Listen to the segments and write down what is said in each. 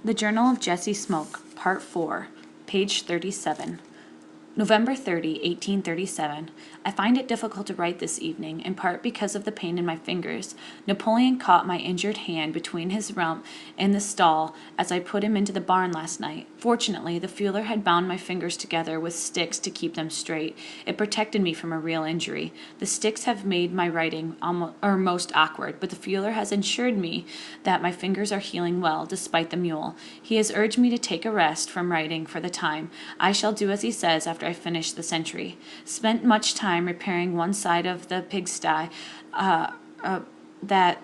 The Journal of Jesse Smoke, Part 4, page 37. November 30, 1837. I find it difficult to write this evening, in part because of the pain in my fingers. Napoleon caught my injured hand between his rump and the stall as I put him into the barn last night. Fortunately, the fueler had bound my fingers together with sticks to keep them straight. It protected me from a real injury. The sticks have made my writing most awkward, but the fueler has assured me that my fingers are healing well, despite the mule. He has urged me to take a rest from writing for the time. I shall do as he says after I finish the century. Spent much time repairing one side of the pigsty that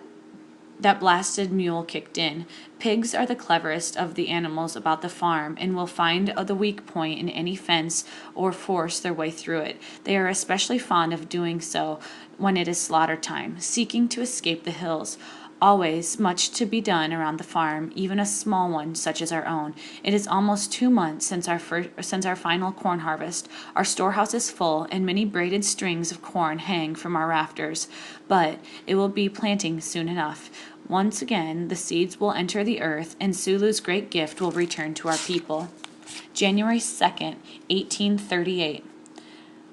blasted mule kicked in. Pigs are the cleverest of the animals about the farm, and will find the weak point in any fence or force their way through it. They are especially fond of doing so when it is slaughter time, seeking to escape the hills. Always much to be done around the farm, even a small one such as our own. It is almost 2 months since our final corn harvest. Our storehouse is full, and many braided strings of corn hang from our rafters. But it will be planting soon enough. Once again, the seeds will enter the earth, and Sulu's great gift will return to our people. January 2nd, 1838.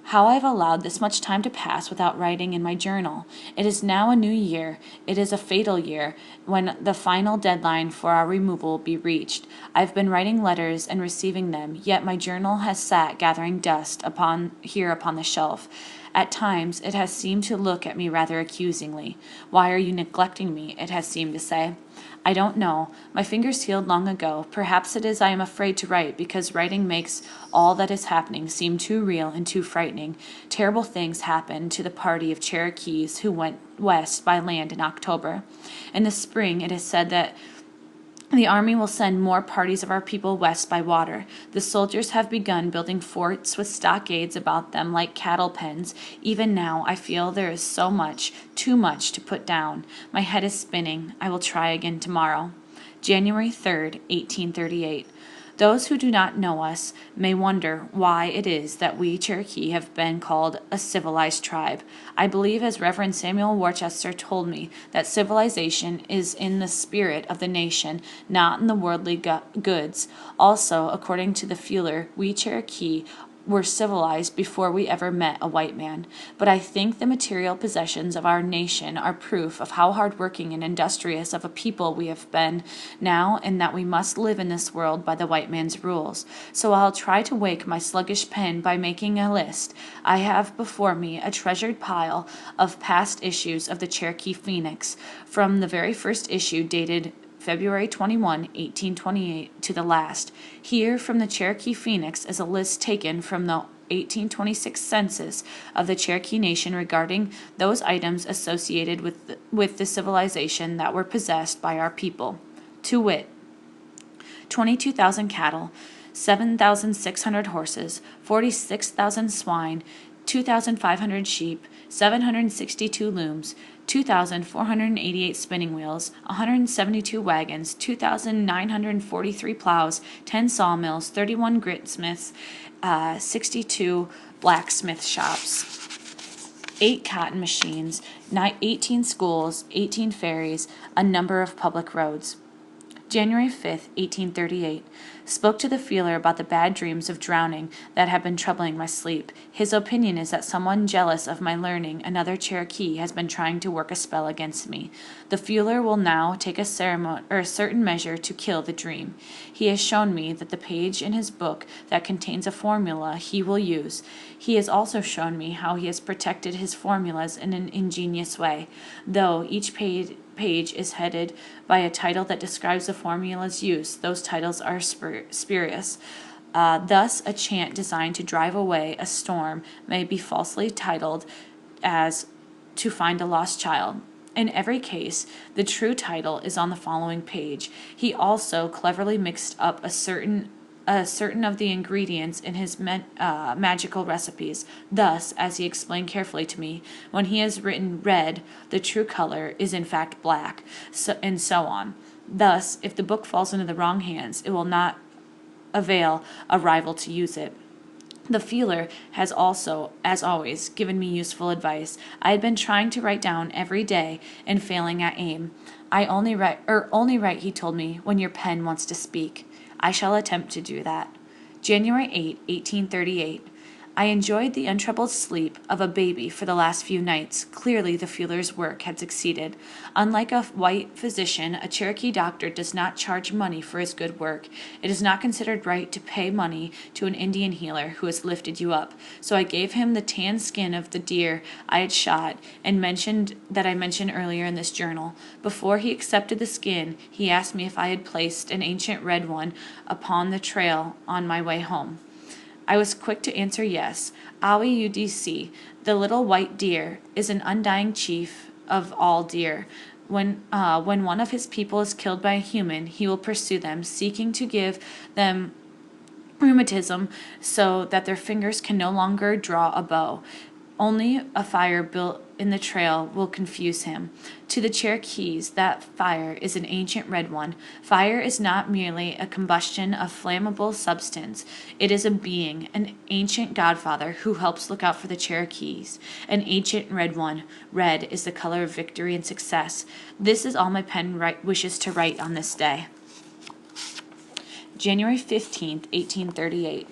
How I have allowed this much time to pass without writing in my journal. It is now a new year. It is a fatal year, when the final deadline for our removal will be reached. I have been writing letters and receiving them, yet my journal has sat gathering dust upon the shelf. At times it has seemed to look at me rather accusingly. Why are you neglecting me? It has seemed to say. I don't know. My fingers healed long ago. Perhaps it is I am afraid to write, because writing makes all that is happening seem too real and too frightening. Terrible things happened to the party of Cherokees who went west by land in October. In the spring it is said that the army will send more parties of our people west by water. The soldiers have begun building forts with stockades about them like cattle pens. Even now I feel there is so much, too much to put down. My head is spinning. I will try again tomorrow. January 3rd, 1838. Those who do not know us may wonder why it is that we Cherokee have been called a civilized tribe. I believe, as Reverend Samuel Worcester told me, that civilization is in the spirit of the nation, not in the worldly goods. Also, according to the fueler, we Cherokee were civilized before we ever met a white man. But I think the material possessions of our nation are proof of how hard-working and industrious of a people we have been now, and that we must live in this world by the white man's rules. So I'll try to wake my sluggish pen by making a list. I have before me a treasured pile of past issues of the Cherokee Phoenix, from the very first issue dated February 21, 1828, to the last. Here, from the Cherokee Phoenix, is a list taken from the 1826 census of the Cherokee Nation regarding those items associated with the civilization that were possessed by our people, to wit: 22,000 cattle, 7,600 horses, 46,000 swine, 2,500 sheep, 762 looms, 2,488 spinning wheels, 172 wagons, 2,943 plows, 10 sawmills, 31 gritsmiths, 62 blacksmith shops, 8 cotton machines, 18 schools, 18 ferries, a number of public roads. January 5th, 1838. Spoke to the feeler about the bad dreams of drowning that have been troubling my sleep. His opinion is that someone jealous of my learning, another Cherokee, has been trying to work a spell against me. The feeler will now take a certain measure to kill the dream. He has shown me that the page in his book that contains a formula he will use. He has also shown me how he has protected his formulas in an ingenious way, though each page is headed by a title that describes the formula's use. Those titles are spurious. Thus, a chant designed to drive away a storm may be falsely titled as "To Find a Lost Child." In every case, the true title is on the following page. He also cleverly mixed up certain of the ingredients in his magical recipes. Thus, as he explained carefully to me, when he has written red, the true color is in fact black, and so on. Thus, if the book falls into the wrong hands, it will not avail a rival to use it. The feeler has also, as always, given me useful advice. I had been trying to write down every day and failing at aim. I only write, he told me, when your pen wants to speak. I shall attempt to do that. January 8, 1838. I enjoyed the untroubled sleep of a baby for the last few nights. Clearly, the feeler's work had succeeded. Unlike a white physician, a Cherokee doctor does not charge money for his good work. It is not considered right to pay money to an Indian healer who has lifted you up. So I gave him the tan skin of the deer I had shot and mentioned earlier in this journal. Before he accepted the skin, he asked me if I had placed an ancient red one upon the trail on my way home. I was quick to answer yes. Awi UDC, the little white deer, is an undying chief of all deer. When one of his people is killed by a human, he will pursue them, seeking to give them rheumatism so that their fingers can no longer draw a bow. Only a fire built in the trail will confuse him. To the Cherokees, that fire is an ancient red one. Fire is not merely a combustion of flammable substance. It is a being, an ancient godfather who helps look out for the Cherokees. An ancient red one. Red is the color of victory and success. This is all my pen wishes to write on this day. January 15th, 1838.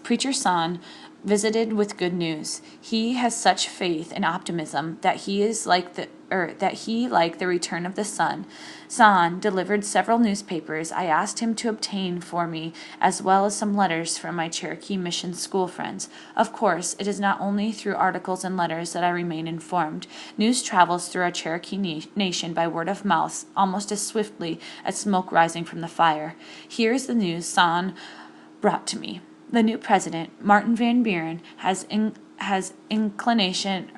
Preacher San visited with good news. He has such faith and optimism that he like the return of the sun. San delivered several newspapers I asked him to obtain for me, as well as some letters from my Cherokee mission school friends. Of course, it is not only through articles and letters that I remain informed. News travels through our Cherokee nation by word of mouth almost as swiftly as smoke rising from the fire. Here is the news San brought to me. The new president, Martin Van Buren, has inclination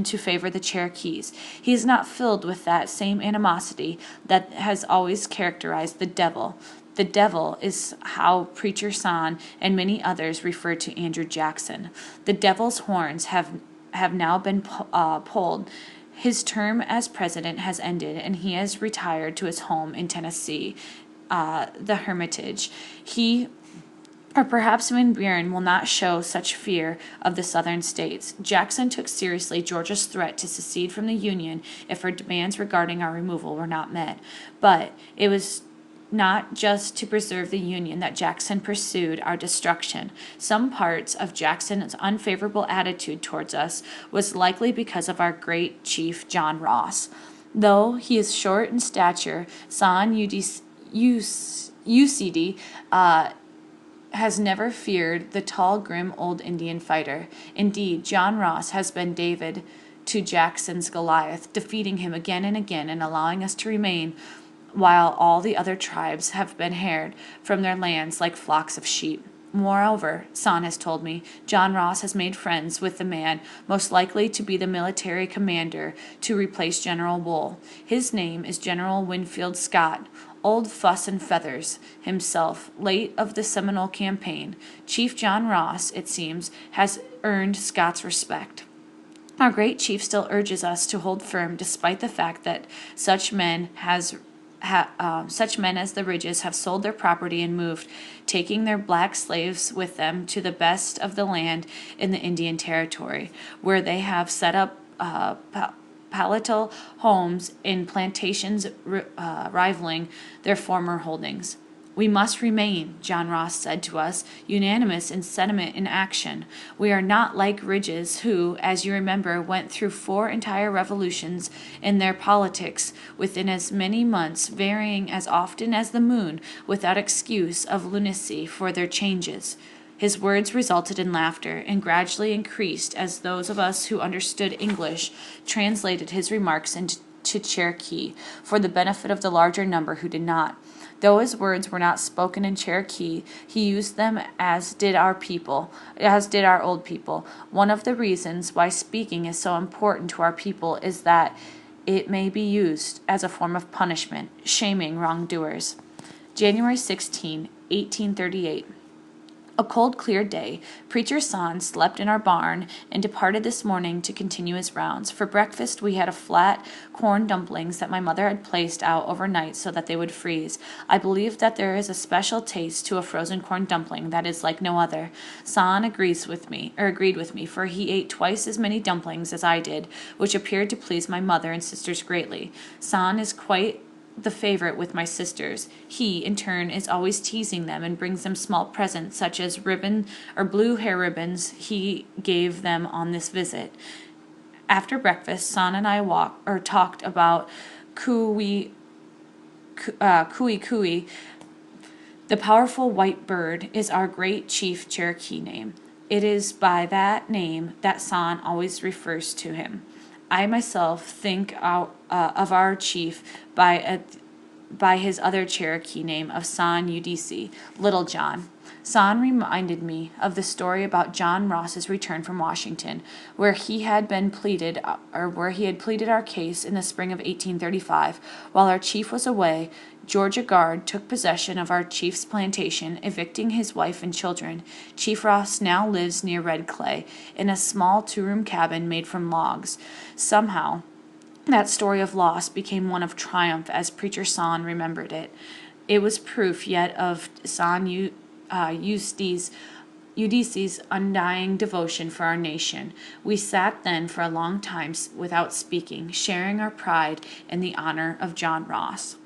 to favor the Cherokees. He is not filled with that same animosity that has always characterized the devil. The devil is how Preacher San and many others refer to Andrew Jackson. The devil's horns have now been pulled. His term as president has ended, and he has retired to his home in Tennessee, the Hermitage. Or perhaps Van Buren will not show such fear of the Southern states. Jackson took seriously Georgia's threat to secede from the Union if her demands regarding our removal were not met. But it was not just to preserve the Union that Jackson pursued our destruction. Some parts of Jackson's unfavorable attitude towards us was likely because of our great chief, John Ross. Though he is short in stature, San UCD has never feared the tall, grim old Indian fighter. Indeed, John Ross has been David to Jackson's Goliath, defeating him again and again and allowing us to remain while all the other tribes have been harried from their lands like flocks of sheep. Moreover, San has told me, John Ross has made friends with the man most likely to be the military commander to replace General Wool. His name is General Winfield Scott, Old Fuss and Feathers himself, late of the Seminole campaign. Chief John Ross, it seems, has earned Scott's respect. Our great chief still urges us to hold firm despite the fact that such men as the Ridges have sold their property and moved, taking their black slaves with them to the best of the land in the Indian Territory, where they have set up palatal homes in plantations rivaling their former holdings. We must remain, John Ross said to us, unanimous in sentiment and action. We are not like Ridges, who, as you remember, went through 4 entire revolutions in their politics within as many months, varying as often as the moon, without excuse of lunacy for their changes. His words resulted in laughter, and gradually increased as those of us who understood English translated his remarks into Cherokee, for the benefit of the larger number who did not. Though his words were not spoken in Cherokee, he used them as did our old people. One of the reasons why speaking is so important to our people is that it may be used as a form of punishment, shaming wrongdoers. January 16, 1838. A cold, clear day. Preacher San slept in our barn and departed this morning to continue his rounds. For breakfast, we had a flat corn dumplings that my mother had placed out overnight so that they would freeze. I believe that there is a special taste to a frozen corn dumpling that is like no other. San agreed with me, for he ate twice as many dumplings as I did, which appeared to please my mother and sisters greatly. San is quite the favorite with my sisters. He, in turn, is always teasing them and brings them small presents such as ribbon or blue hair ribbons he gave them on this visit. After breakfast, San and I talked about Kui Kui. The powerful white bird is our great chief Cherokee name. It is by that name that San always refers to him. I myself think of our chief by his other Cherokee name of San Udisi, Little John. San reminded me of the story about John Ross's return from Washington, where he had pleaded our case in the spring of 1835. While our chief was away, Georgia Guard took possession of our chief's plantation, evicting his wife and children. Chief Ross now lives near Red Clay, in a small two-room cabin made from logs. Somehow, that story of loss became one of triumph as Preacher San remembered it. It was proof yet of San Udisi's undying devotion for our nation. We sat then for a long time without speaking, sharing our pride in the honor of John Ross.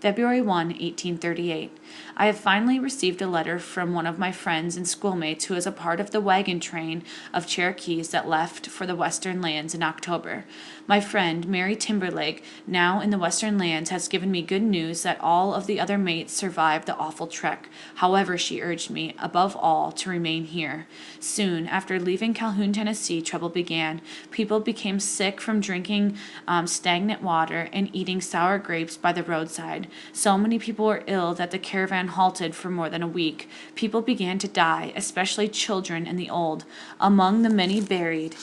February 1, 1838. I have finally received a letter from one of my friends and schoolmates who is a part of the wagon train of Cherokees that left for the western lands in October. My friend, Mary Timberlake, now in the western lands, has given me good news that all of the other mates survived the awful trek. However, she urged me, above all, to remain here. Soon after leaving Calhoun, Tennessee, trouble began. People became sick from drinking stagnant water and eating sour grapes by the roadside. So many people were ill that the caravan halted for more than a week. People began to die, especially children and the old. Among the many buried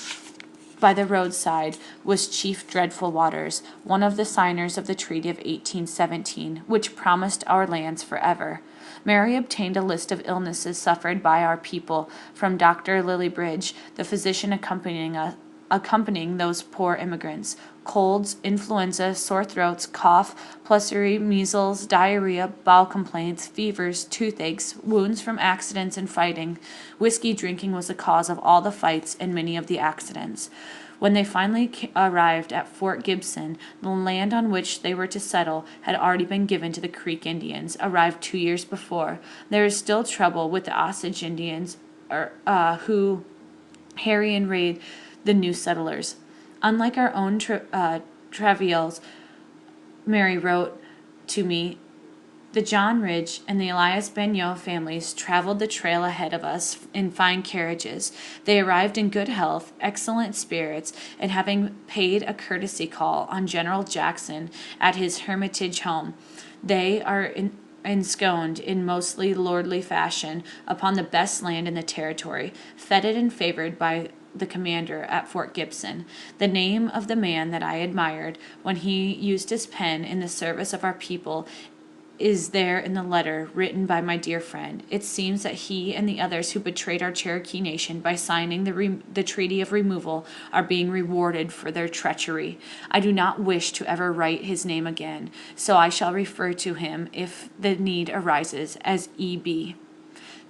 by the roadside was Chief Dreadful Waters, one of the signers of the Treaty of 1817, which promised our lands forever. Mary obtained a list of illnesses suffered by our people from Dr. Lillibridge, the physician accompanying those poor immigrants. Colds, influenza, sore throats, cough, pulmonary, measles, diarrhea, bowel complaints, fevers, toothaches, wounds from accidents and fighting. Whiskey drinking was the cause of all the fights and many of the accidents. When they finally arrived at Fort Gibson, the land on which they were to settle had already been given to the Creek Indians, arrived 2 years before. There is still trouble with the Osage Indians, who harry and raid the new settlers. Unlike our own Travails, Mary wrote to me, the John Ridge and the Elias Bagneau families traveled the trail ahead of us in fine carriages. They arrived in good health, excellent spirits, and having paid a courtesy call on General Jackson at his Hermitage home, they are ensconced in mostly lordly fashion upon the best land in the territory, feted and favored by the commander at Fort Gibson. The name of the man that I admired when he used his pen in the service of our people is there in the letter written by my dear friend. It seems that he and the others who betrayed our Cherokee nation by signing the treaty of removal are being rewarded for their treachery. I do not wish to ever write his name again, so I shall refer to him, if the need arises, as E.B.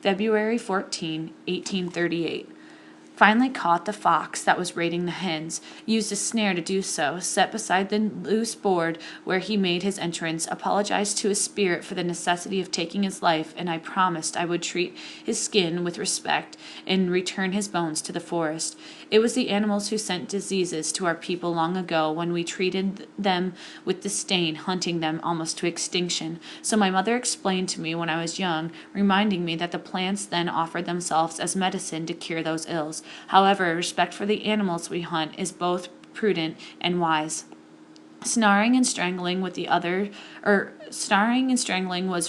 February 14, 1838. Finally caught the fox that was raiding the hens, used a snare to do so, set beside the loose board where he made his entrance, apologized to his spirit for the necessity of taking his life, and I promised I would treat his skin with respect and return his bones to the forest. It was the animals who sent diseases to our people long ago when we treated them with disdain, hunting them almost to extinction. So my mother explained to me when I was young, reminding me that the plants then offered themselves as medicine to cure those ills. However, respect for the animals we hunt is both prudent and wise. Snarling and strangling was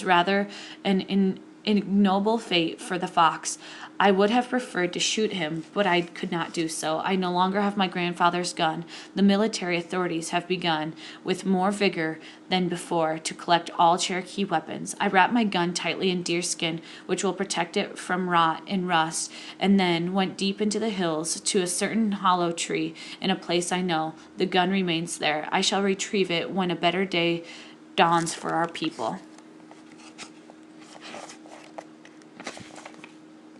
rather an ignoble fate for the fox. I would have preferred to shoot him, but I could not do so. I no longer have my grandfather's gun. The military authorities have begun, with more vigor than before, to collect all Cherokee weapons. I wrapped my gun tightly in deerskin, which will protect it from rot and rust, and then went deep into the hills to a certain hollow tree in a place I know. The gun remains there. I shall retrieve it when a better day dawns for our people.